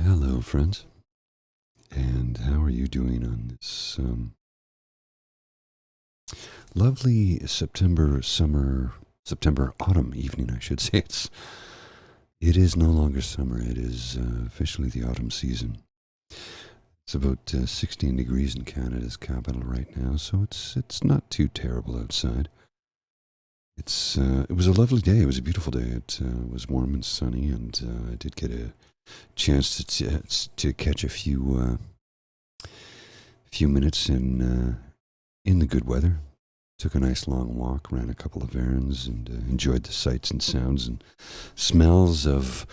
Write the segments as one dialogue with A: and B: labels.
A: Hello, friends. And how are you doing on this lovely September autumn evening? I should say it is no longer summer. It is officially the autumn season. It's about 16 degrees in Canada's capital right now, so it's not too terrible outside. It was a lovely day. It was a beautiful day. It was warm and sunny, and I did get a chance to catch a few minutes in the good weather. Took a nice long walk, ran a couple of errands, and enjoyed the sights and sounds and smells of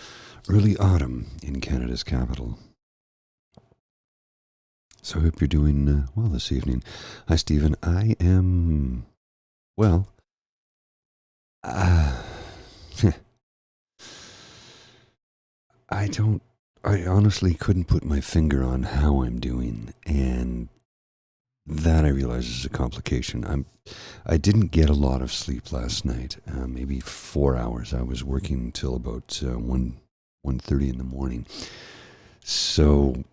A: early autumn in Canada's capital. So I hope you're doing well this evening. Hi, Stephen. I am, well, uh, I honestly couldn't put my finger on how I'm doing, and that I realize is a complication. I didn't get a lot of sleep last night. Maybe 4 hours. I was working till about 1:30 in the morning. So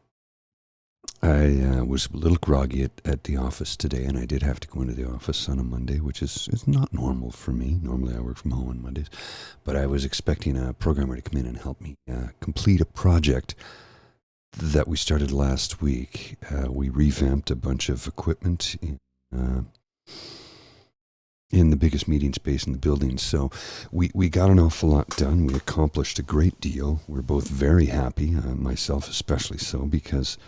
A: I was a little groggy at the office today, and I did have to go into the office on a Monday, which is not normal for me. Normally, I work from home on Mondays, but I was expecting a programmer to come in and help me complete a project that we started last week. We revamped a bunch of equipment uh, in the biggest meeting space in the building. So we got an awful lot done. We accomplished a great deal. We're both very happy, myself especially so, because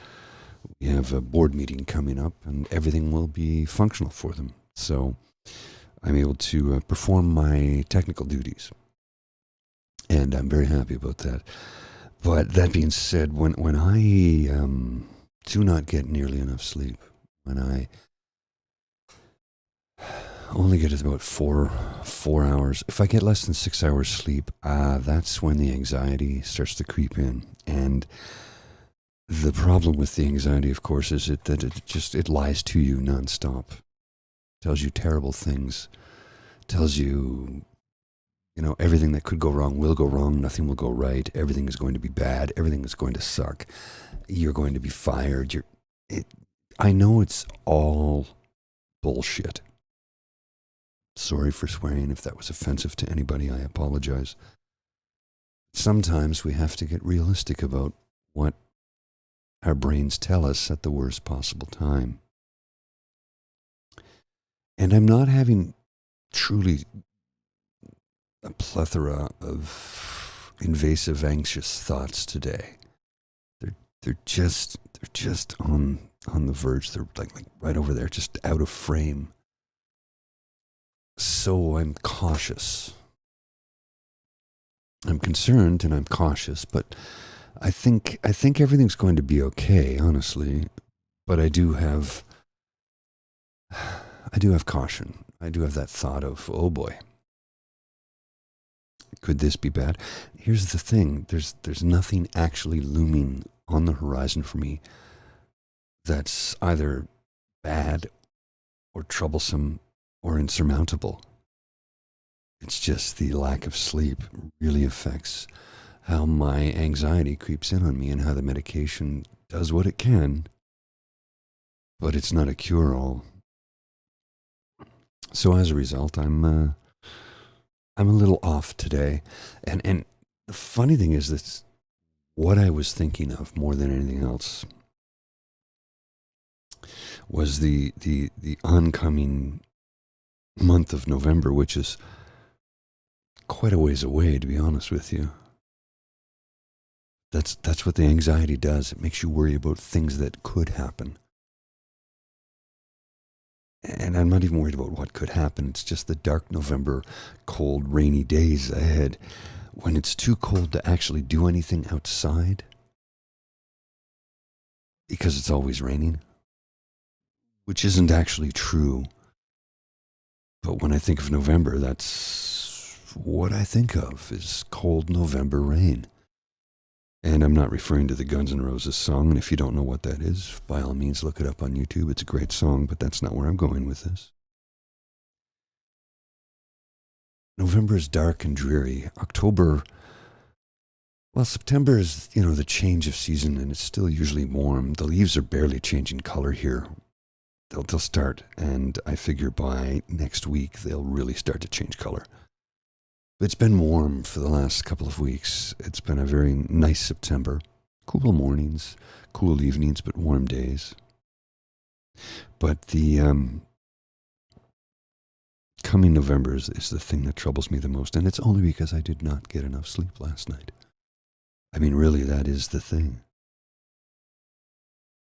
A: we have a board meeting coming up and everything will be functional for them. So I'm able to perform my technical duties. And I'm very happy about that. But that being said, when I do not get nearly enough sleep, when I only get about four hours, if I get less than 6 hours sleep, that's when the anxiety starts to creep in. And the problem with the anxiety, of course, is that it lies to you nonstop. Tells you terrible things. Tells you everything that could go wrong will go wrong. Nothing will go right. Everything is going to be bad. Everything is going to suck. You're going to be fired. I know it's all bullshit. Sorry for swearing. If that was offensive to anybody, I apologize. Sometimes we have to get realistic about what our brains tell us at the worst possible time. And I'm not having truly a plethora of invasive, anxious thoughts today. They're just on the verge. They're like right over there, just out of frame. So I'm cautious. I'm concerned and I'm cautious, but I think everything's going to be okay, honestly. But I do have caution. I do have that thought of, oh boy, could this be bad? Here's the thing: there's nothing actually looming on the horizon for me that's either bad or troublesome or insurmountable. It's just the lack of sleep really affects how my anxiety creeps in on me and how the medication does what it can, but it's not a cure-all. So as a result, I'm a little off today, and the funny thing is that what I was thinking of more than anything else was the oncoming month of November, which is quite a ways away, to be honest with you. That's what the anxiety does. It makes you worry about things that could happen. And I'm not even worried about what could happen. It's just the dark November, cold, rainy days ahead when it's too cold to actually do anything outside because it's always raining, which isn't actually true. But when I think of November, that's what I think of is cold November rain. And I'm not referring to the Guns N' Roses song, and if you don't know what that is, by all means look it up on YouTube. It's a great song, but that's not where I'm going with this. November is dark and dreary. October Well, September is, the change of season, and it's still usually warm. The leaves are barely changing color here. They'll start, and I figure by next week they'll really start to change color. It's been warm for the last couple of weeks. It's been a very nice September. Cool mornings, cool evenings, but warm days. But the coming November is the thing that troubles me the most, and it's only because I did not get enough sleep last night. I mean, really, that is the thing.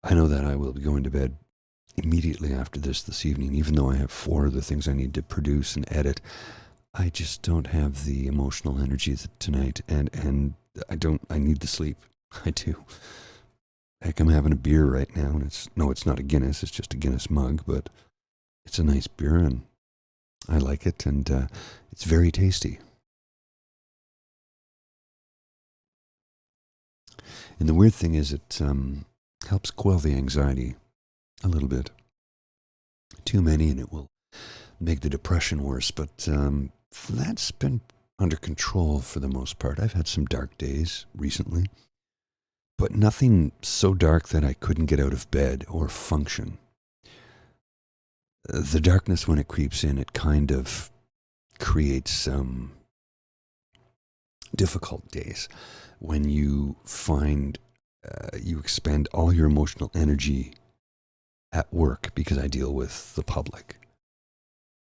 A: I know that I will be going to bed immediately after this evening, even though I have 4 other things I need to produce and edit. I just don't have the emotional energy tonight, and I need the sleep. I do. Heck, I'm having a beer right now, and it's not a Guinness, it's just a Guinness mug, but it's a nice beer, and I like it, and it's very tasty. And the weird thing is it helps quell the anxiety a little bit. Too many, and it will make the depression worse, but that's been under control for the most part. I've had some dark days recently, but nothing so dark that I couldn't get out of bed or function. The darkness, when it creeps in, it kind of creates some difficult days when you find you expend all your emotional energy at work, because I deal with the public.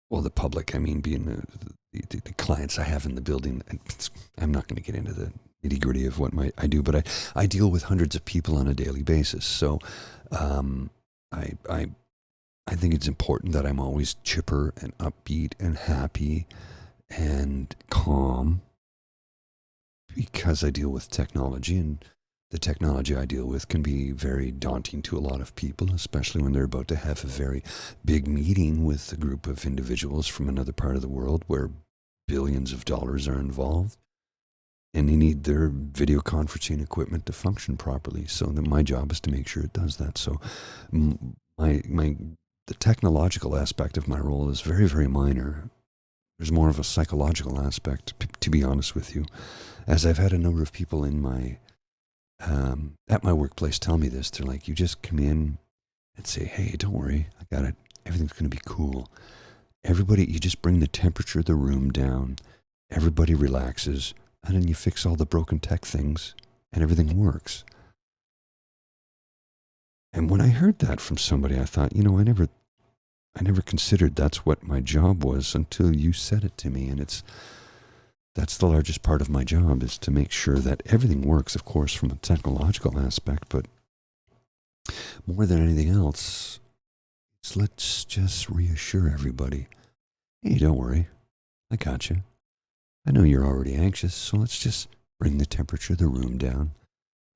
A: Well, the public, I mean, being the clients I have in the building. I'm not going to get into the nitty gritty of what I do, but I deal with hundreds of people on a daily basis. So I think it's important that I'm always chipper and upbeat and happy and calm, because I deal with technology, and the technology I deal with can be very daunting to a lot of people, especially when they're about to have a very big meeting with a group of individuals from another part of the world where billions of dollars are involved, and they need their video conferencing equipment to function properly. So then my job is to make sure it does that. So the technological aspect of my role is very, very minor. There's more of a psychological aspect, to be honest with you, as I've had a number of people in my at my workplace tell me this. They're like, you just come in and say, hey, don't worry, I got it. Everything's going to be cool. Everybody, you just bring the temperature of the room down. Everybody relaxes, and then you fix all the broken tech things, and everything works. And when I heard that from somebody, I thought, I never considered that's what my job was until you said it to me, and that's the largest part of my job, is to make sure that everything works, of course, from a technological aspect, but more than anything else, let's just reassure everybody. Hey, don't worry. I got you. I know you're already anxious, so let's just bring the temperature of the room down.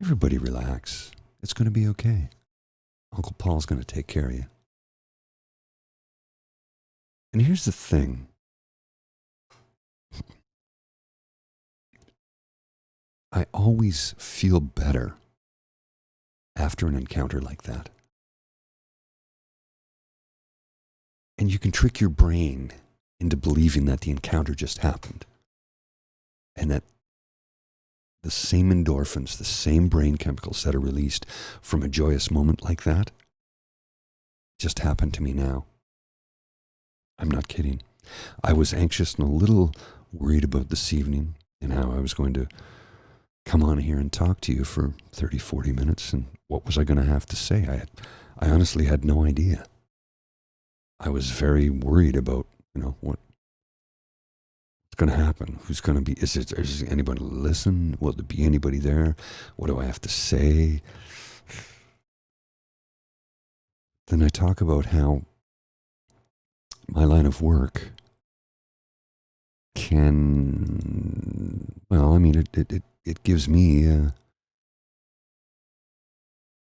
A: Everybody relax. It's going to be okay. Uncle Paul's going to take care of you. And here's the thing. I always feel better after an encounter like that. And you can trick your brain into believing that the encounter just happened, and that the same endorphins, the same brain chemicals that are released from a joyous moment like that just happened to me now. I'm not kidding. I was anxious and a little worried about this evening and how I was going to come on here and talk to you for 30, 40 minutes, and what was I going to have to say? I honestly had no idea. I was very worried about, what's going to happen? Who's going to be, is anybody listen? Will there be anybody there? What do I have to say? Then I talk about how my line of work it gives me,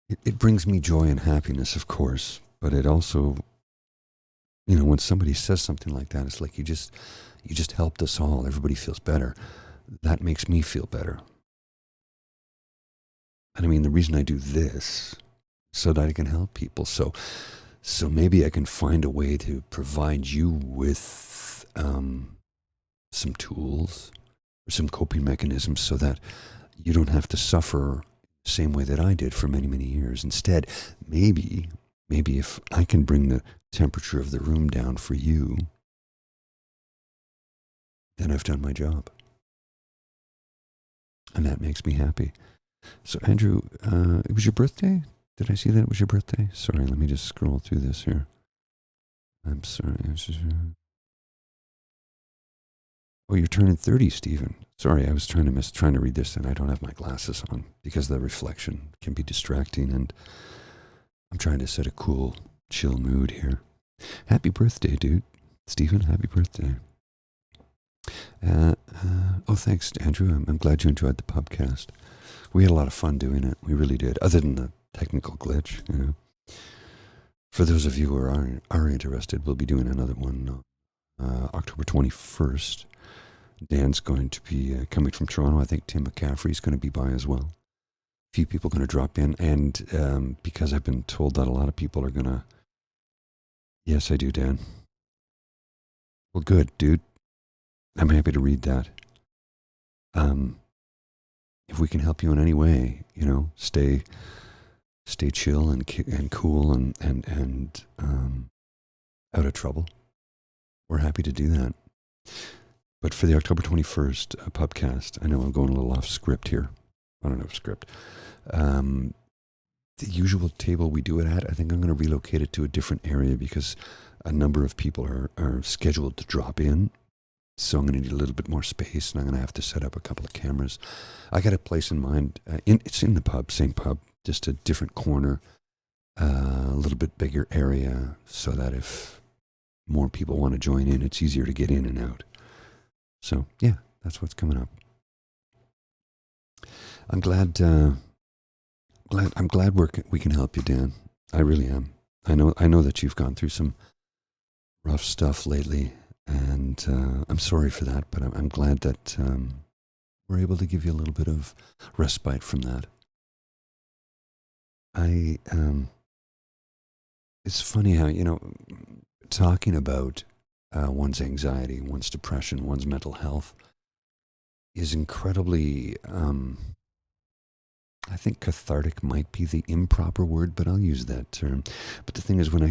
A: it brings me joy and happiness, of course, but it also, when somebody says something like that, it's like you just helped us all. Everybody feels better. That makes me feel better. And I mean, the reason I do this, so that I can help people. So maybe I can find a way to provide you with some tools or some coping mechanisms so that you don't have to suffer the same way that I did for many, many years. Instead, maybe if I can bring the temperature of the room down for you, then I've done my job. And that makes me happy. So, Andrew, it was your birthday? Did I see that it was your birthday? Sorry, let me just scroll through this here. I'm sorry. Oh, you're turning 30, Stephen. Sorry, I was trying to read this, and I don't have my glasses on because the reflection can be distracting, and I'm trying to set a cool, chill mood here. Happy birthday, dude. Stephen, happy birthday. Oh, thanks, Andrew. I'm glad you enjoyed the podcast. We had a lot of fun doing it. We really did, other than the technical glitch, you know. For those of you who are interested, we'll be doing another one October 21st. Dan's going to be coming from Toronto. I think Tim McCaffrey's going to be by as well. A few people going to drop in. And because I've been told that a lot of people are going to... Yes, I do, Dan. Well, good, dude. I'm happy to read that. If we can help you in any way, you know, stay chill and cool and out of trouble, we're happy to do that. But for the October 21st pubcast, I know I'm going a little off script here. I don't have a script. The usual table we do it at, I think I'm going to relocate it to a different area because a number of people are scheduled to drop in. So I'm going to need a little bit more space, and I'm going to have to set up a couple of cameras. I got a place in mind. It's in the pub, same pub, just a different corner, a little bit bigger area, so that if more people want to join in, it's easier to get in and out. So yeah, that's what's coming up. I'm glad we can help you, Dan. I really am. I know that you've gone through some rough stuff lately, and I'm sorry for that. But I'm glad that we're able to give you a little bit of respite from that. It's funny how, you know, talking about one's anxiety, one's depression, one's mental health is incredibly, I think cathartic might be the improper word, but I'll use that term. But the thing is, when I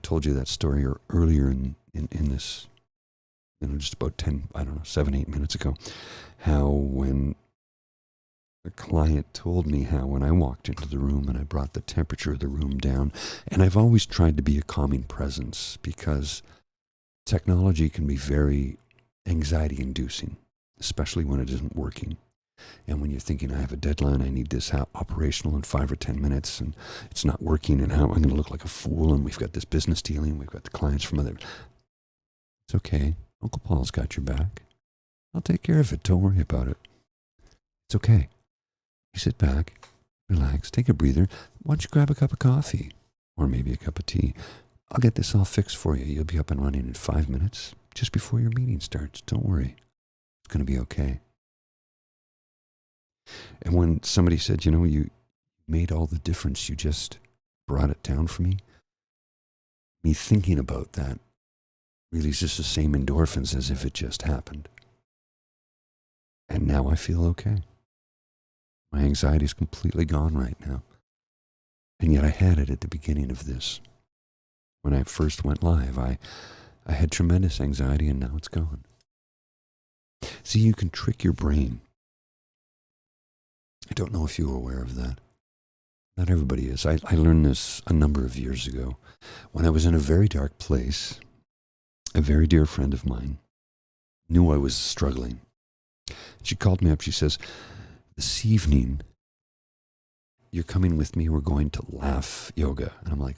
A: told you that story earlier in this, you know, just about 7-8 minutes ago, how when a client told me how when I walked into the room and I brought the temperature of the room down, and I've always tried to be a calming presence because technology can be very anxiety inducing, especially when it isn't working. And when you're thinking, I have a deadline, I need this operational in 5 or 10 minutes, and it's not working, and how I'm going to look like a fool, and we've got this business dealing, we've got the clients from other... It's okay. Uncle Paul's got your back. I'll take care of it. Don't worry about it. It's okay. You sit back, relax, take a breather. Why don't you grab a cup of coffee? Or maybe a cup of tea. I'll get this all fixed for you. You'll be up and running in 5 minutes, just before your meeting starts. Don't worry. It's going to be okay. And when somebody said, you know, you made all the difference, you just brought it down for me thinking about that releases the same endorphins as if it just happened. And now I feel okay. My anxiety is completely gone right now. And yet I had it at the beginning of this. When I first went live, I had tremendous anxiety, and now it's gone. See, you can trick your brain. I don't know if you were aware of that. Not everybody is. I learned this a number of years ago. When I was in a very dark place, a very dear friend of mine knew I was struggling. She called me up. She says, this evening, you're coming with me. We're going to laugh yoga. And I'm like,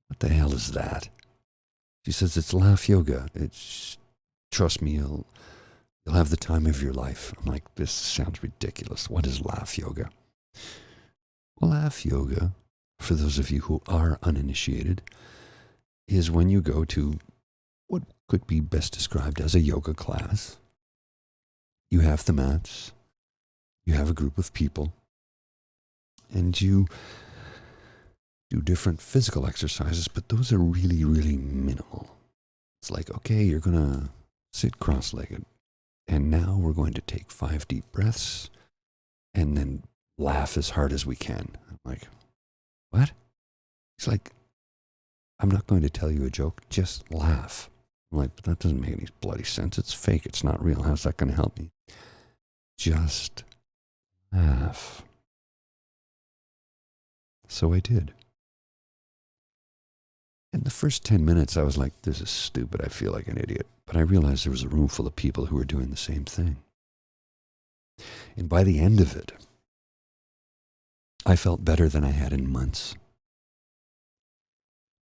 A: what the hell is that? She says, it's laugh yoga. It's, trust me, you'll have the time of your life. I'm like, this sounds ridiculous. What is laugh yoga? Well, laugh yoga, for those of you who are uninitiated, is when you go to what could be best described as a yoga class. You have the mats, you have a group of people, and you do different physical exercises, but those are really, really minimal. It's like, okay, you're going to sit cross-legged. And now we're going to take 5 deep breaths and then laugh as hard as we can. I'm like, what? He's like, I'm not going to tell you a joke, just laugh. I'm like, but that doesn't make any bloody sense. It's fake. It's not real. How's that going to help me? Just laugh. So I did. In the first 10 minutes, I was like, this is stupid. I feel like an idiot. But I realized there was a room full of people who were doing the same thing. And by the end of it, I felt better than I had in months.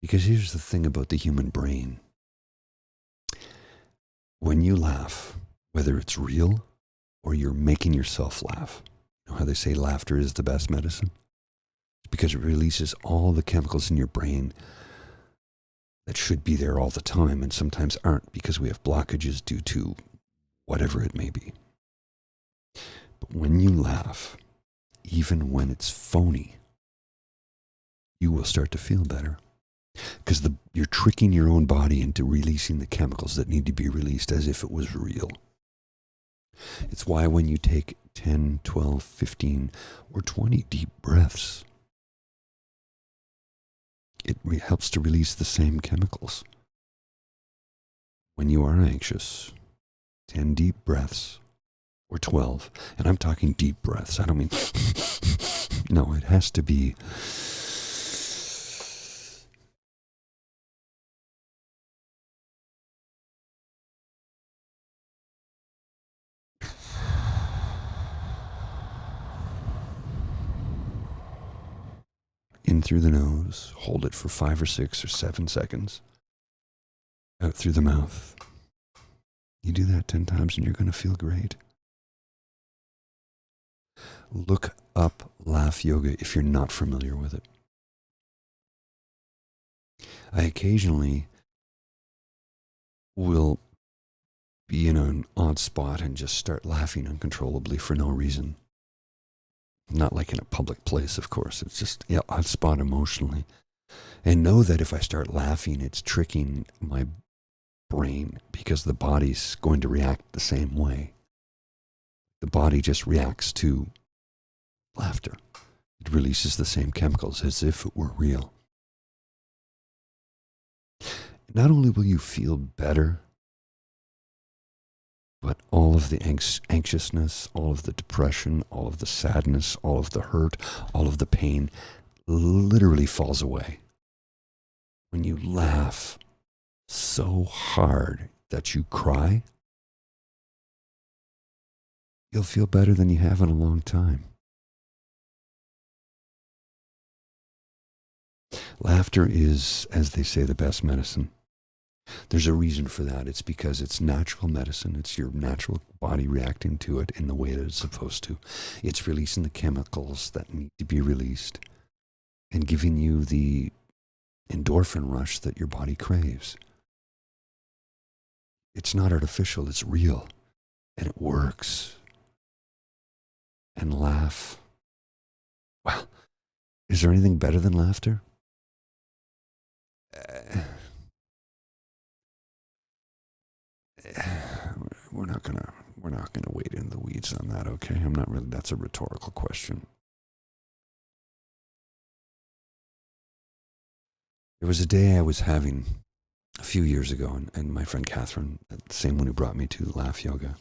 A: Because here's the thing about the human brain. When you laugh, whether it's real or you're making yourself laugh, you know how they say laughter is the best medicine? It's because it releases all the chemicals in your brain that should be there all the time and sometimes aren't because we have blockages due to whatever it may be. But when you laugh, even when it's phony, you will start to feel better. Because you're tricking your own body into releasing the chemicals that need to be released as if it was real. It's why when you take 10, 12, 15, or 20 deep breaths, it helps to release the same chemicals. When you are anxious, 10 deep breaths, or 12, and I'm talking deep breaths. I don't mean, no, it has to be in through the nose, hold it for 5 or 6 or 7 seconds, out through the mouth. You do that 10 times and you're going to feel great. Look up laugh yoga if you're not familiar with it. I occasionally will be in an odd spot and just start laughing uncontrollably for no reason. Not like in a public place, of course. It's just odd spot emotionally. And know that if I start laughing, it's tricking my brain because the body's going to react the same way. The body just reacts to laughter. It releases the same chemicals as if it were real. Not only will you feel better, but all of the anxiousness, all of the depression, all of the sadness, all of the hurt, all of the pain literally falls away. When you laugh so hard that you cry, you'll feel better than you have in a long time. Laughter is, as they say, the best medicine. There's a reason for that. It's because it's natural medicine. It's your natural body reacting to it in the way that it's supposed to. It's releasing the chemicals that need to be released and giving you the endorphin rush that your body craves. It's not artificial. It's real. And it works. And laugh. Well, is there anything better than laughter? We're not gonna wade into the weeds on that, okay? I'm not really. That's a rhetorical question. There was a day I was having a few years ago, and my friend Catherine, the same one who brought me to Laugh Yoga,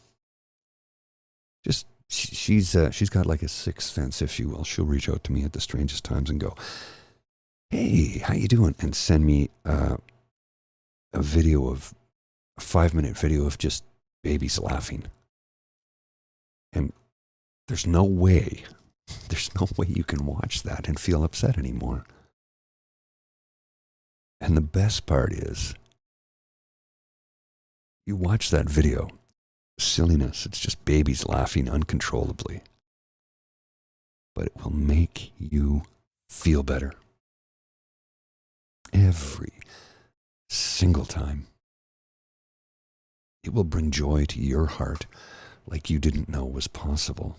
A: she's got like a sixth sense, if you will. She'll reach out to me at the strangest times and go, "Hey, how you doing?" and send me a 5-minute video of just babies laughing. And there's no way you can watch that and feel upset anymore. And the best part is, you watch that video, silliness, it's just babies laughing uncontrollably. But it will make you feel better. Every single time. It will bring joy to your heart like you didn't know was possible.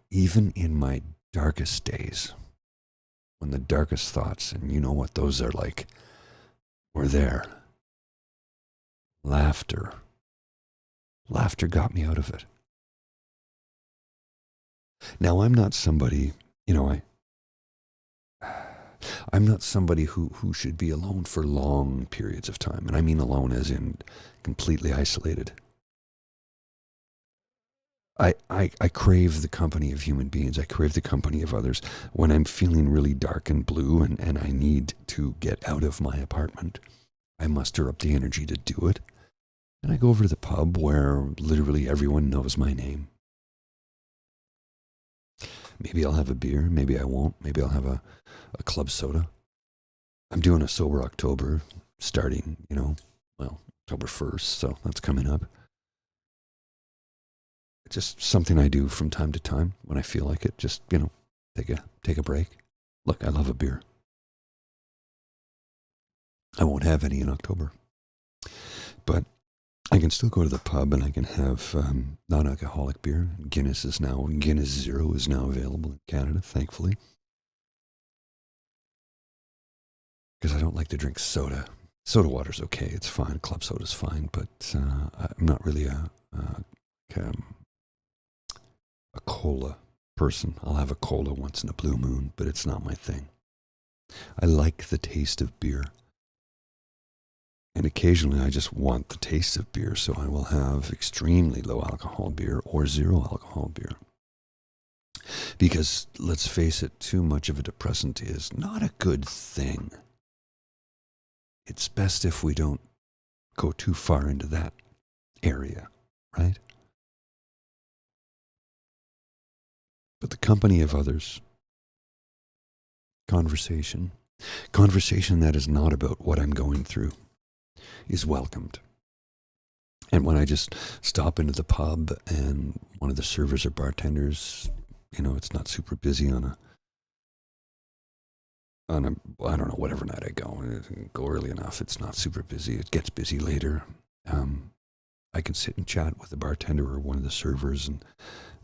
A: Even in my darkest days, when the darkest thoughts, and you know what those are like, were there, Laughter. Laughter got me out of it. Now, I'm not somebody, you know, I'm not somebody who should be alone for long periods of time. And I mean alone as in completely isolated. I crave the company of human beings. I crave the company of others. When I'm feeling really dark and blue and I need to get out of my apartment, I muster up the energy to do it. And I go over to the pub where literally everyone knows my name. Maybe I'll have a beer. Maybe I won't. Maybe I'll have a club soda. I'm doing a sober October starting, October 1st. So that's coming up. It's just something I do from time to time when I feel like it. Just, take a break. Look, I love a beer. I won't have any in October. But I can still go to the pub and I can have non-alcoholic beer. Guinness Zero is now available in Canada, thankfully. Because I don't like to drink soda. Soda water's okay, it's fine. Club soda's fine, but I'm not really a cola person. I'll have a cola once in a blue moon, but it's not my thing. I like the taste of beer. And occasionally I just want the taste of beer, so I will have extremely low alcohol beer or zero alcohol beer. Because, let's face it, too much of a depressant is not a good thing. It's best if we don't go too far into that area, right? But the company of others, conversation that is not about what I'm going through, is welcomed. And when I just stop into the pub and one of the servers or bartenders, it's not super busy on a I don't know, whatever night I go early enough. It's not super busy. It gets busy later. I can sit and chat with the bartender or one of the servers,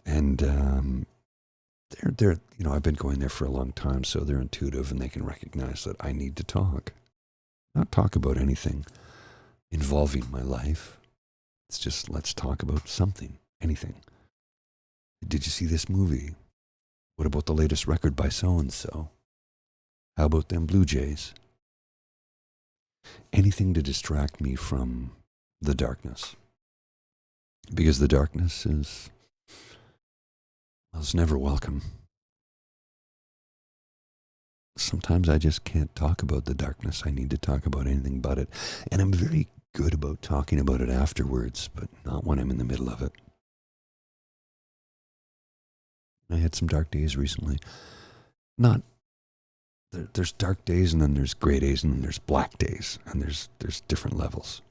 A: and they're I've been going there for a long time, so they're intuitive and they can recognize that I need to talk, not talk about anything involving my life. It's just, let's talk about something, anything. Did you see this movie? What about the latest record by so-and-so? How about them Blue Jays? Anything to distract me from the darkness. Because the darkness is never welcome. Sometimes I just can't talk about the darkness. I need to talk about anything but it. And I'm very good about talking about it afterwards, but not when I'm in the middle of it. I had some dark days recently. There's dark days, and then there's gray days, and then there's black days, and there's different levels.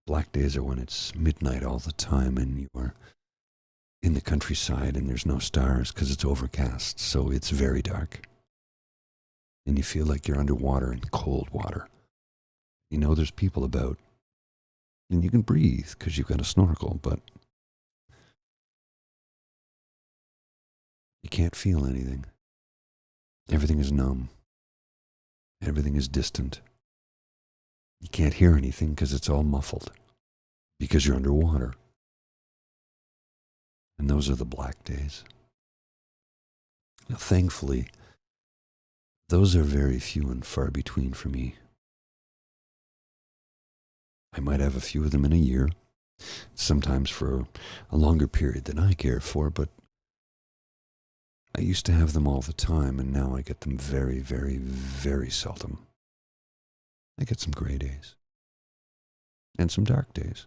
A: Black days are when it's midnight all the time and you are in the countryside and there's no stars because it's overcast, so it's very dark. And you feel like you're underwater in cold water. There's people about, and you can breathe because you've got a snorkel, but you can't feel anything. Everything is numb. Everything is distant. You can't hear anything because it's all muffled, because you're underwater. And those are the black days. Now, thankfully, those are very few and far between for me. I might have a few of them in a year, sometimes for a longer period than I care for, but I used to have them all the time, and now I get them very, very, very seldom. I get some gray days and some dark days.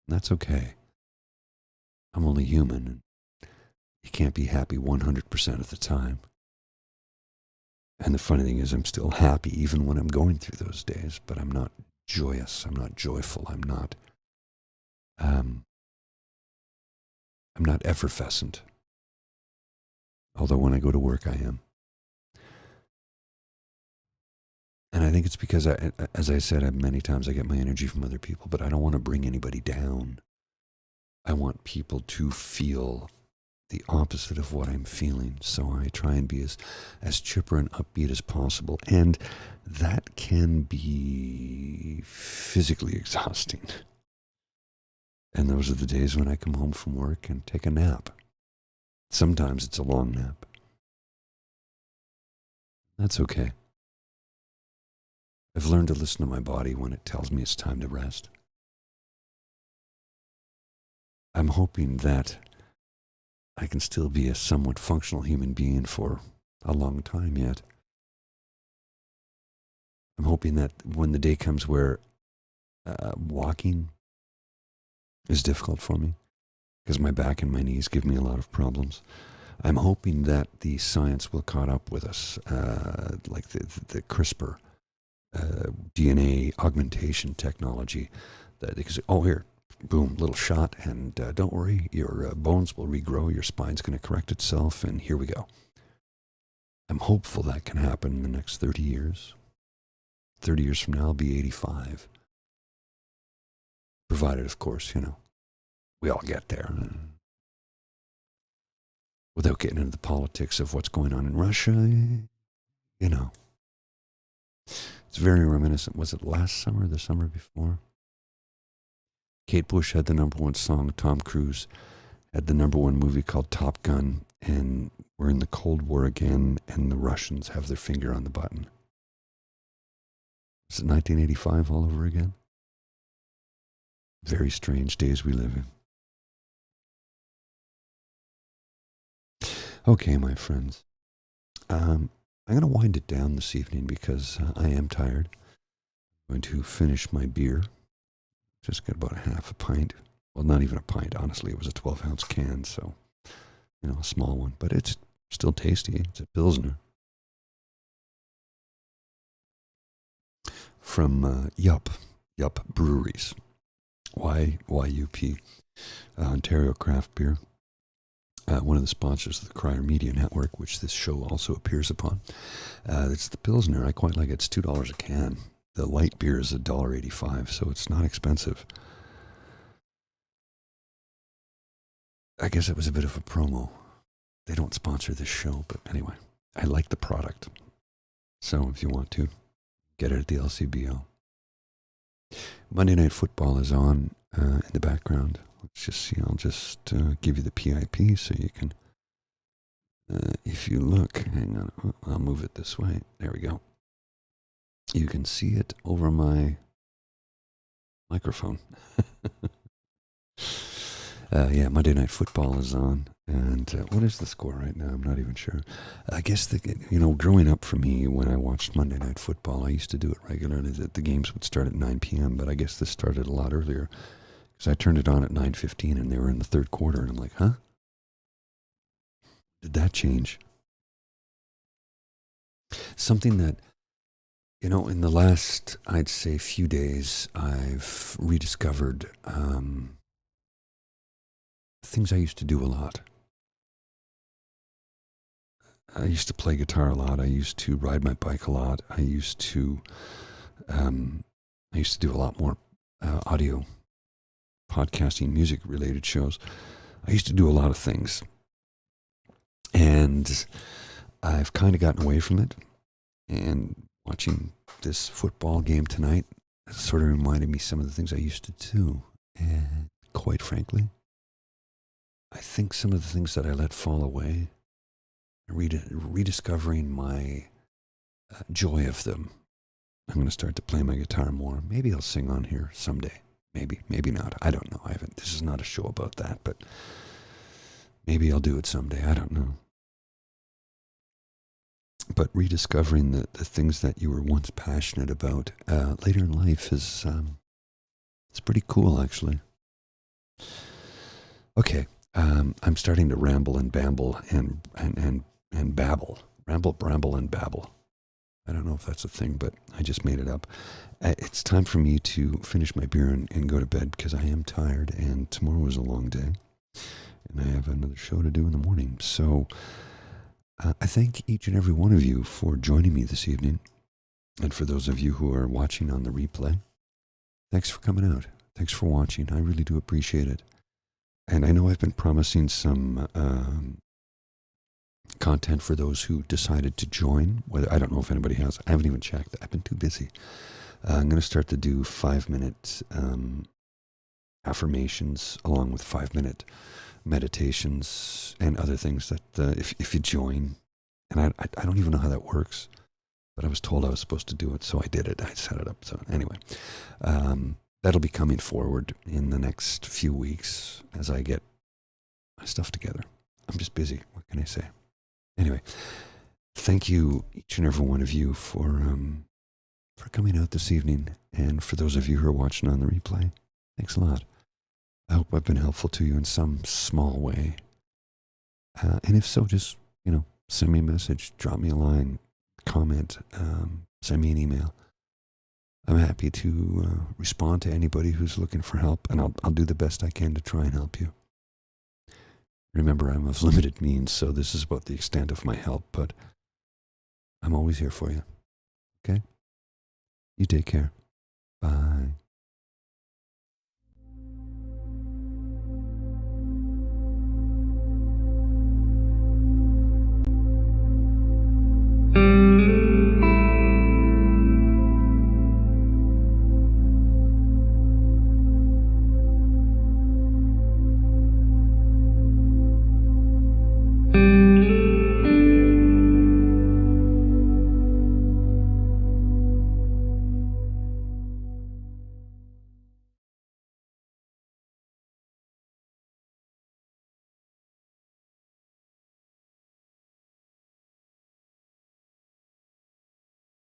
A: And that's okay. I'm only human, and you can't be happy 100% of the time. And the funny thing is, I'm still happy even when I'm going through those days, but I'm not joyous, I'm not joyful, I'm not effervescent. Although when I go to work, I am. And I think it's because, as I said many times, I get my energy from other people, but I don't want to bring anybody down. I want people to feel the opposite of what I'm feeling. So I try and be as chipper and upbeat as possible. And that can be physically exhausting. And those are the days when I come home from work and take a nap. Sometimes it's a long nap. That's okay. I've learned to listen to my body when it tells me it's time to rest. I'm hoping that I can still be a somewhat functional human being for a long time yet. I'm hoping that when the day comes where walking is difficult for me, because my back and my knees give me a lot of problems, I'm hoping that the science will caught up with us, like the CRISPR, DNA augmentation technology. That they can say, oh, here, boom, little shot, and don't worry, your bones will regrow, your spine's going to correct itself, and here we go. I'm hopeful that can happen in the next 30 years. 30 years from now, I'll be 85. Provided, of course, we all get there. Without getting into the politics of what's going on in Russia, It's very reminiscent. Was it last summer or the summer before? Kate Bush had the number one song. Tom Cruise had the number one movie called Top Gun. And we're in the Cold War again, and the Russians have their finger on the button. Is it 1985 all over again? Very strange days we live in. Okay, my friends. I'm going to wind it down this evening because I am tired. I'm going to finish my beer. Just got about a half a pint. Well, not even a pint, honestly. It was a 12-ounce can, so, a small one. But it's still tasty. It's a Pilsner. From Yup Breweries. YUP. Ontario Craft Beer. One of the sponsors of the Crier Media Network, which this show also appears upon. It's the Pilsner. I quite like it. It's $2 a can. The light beer is $1.85, so it's not expensive. I guess it was a bit of a promo. They don't sponsor this show, but anyway, I like the product. So if you want to, get it at the LCBO. Monday Night Football is on in the background. Let's just see. I'll just give you the PIP so you can, if you look, hang on, I'll move it this way. There we go. You can see it over my microphone. Monday Night Football is on. And what is the score right now? I'm not even sure. I guess, growing up for me, when I watched Monday Night Football, I used to do it regularly. The games would start at 9 p.m., but I guess this started a lot earlier because I turned it on at 9:15 and they were in the third quarter. And I'm like, huh? Did that change? Something that, in the last, I'd say, few days, I've rediscovered things I used to do a lot. I used to play guitar a lot. I used to ride my bike a lot. I used to do a lot more audio, podcasting, music-related shows. I used to do a lot of things. And I've kind of gotten away from it. And watching this football game tonight sort of reminded me some of the things I used to do. And quite frankly, I think some of the things that I let fall away, rediscovering my joy of them. I'm going to start to play my guitar more. Maybe I'll sing on here someday. Maybe not. I don't know. This is not a show about that, but maybe I'll do it someday. I don't know. But rediscovering the things that you were once passionate about later in life is it's pretty cool, actually. Okay, I'm starting to ramble and bamble and babble. Ramble, bramble, and babble. I don't know if that's a thing, but I just made it up. It's time for me to finish my beer and go to bed because I am tired and tomorrow is a long day. And I have another show to do in the morning. So I thank each and every one of you for joining me this evening. And for those of you who are watching on the replay, thanks for coming out. Thanks for watching. I really do appreciate it. And I know I've been promising some content for those who decided to join. Whether I don't know if anybody has. I haven't even checked. I've been too busy. I'm going to start to do 5-minute affirmations along with 5-minute meditations and other things that if you join, and I don't even know how that works, but I was told I was supposed to do it, so I did it. I set it up. So anyway, that'll be coming forward in the next few weeks as I get my stuff together. I'm just busy. What can I say? Anyway, thank you, each and every one of you, for coming out this evening, and for those of you who are watching on the replay, thanks a lot. I hope I've been helpful to you in some small way. And if so, just, send me a message, drop me a line, comment, send me an email. I'm happy to respond to anybody who's looking for help, and I'll do the best I can to try and help you. Remember, I'm of limited means, so this is about the extent of my help, but I'm always here for you. Okay? You take care. Bye.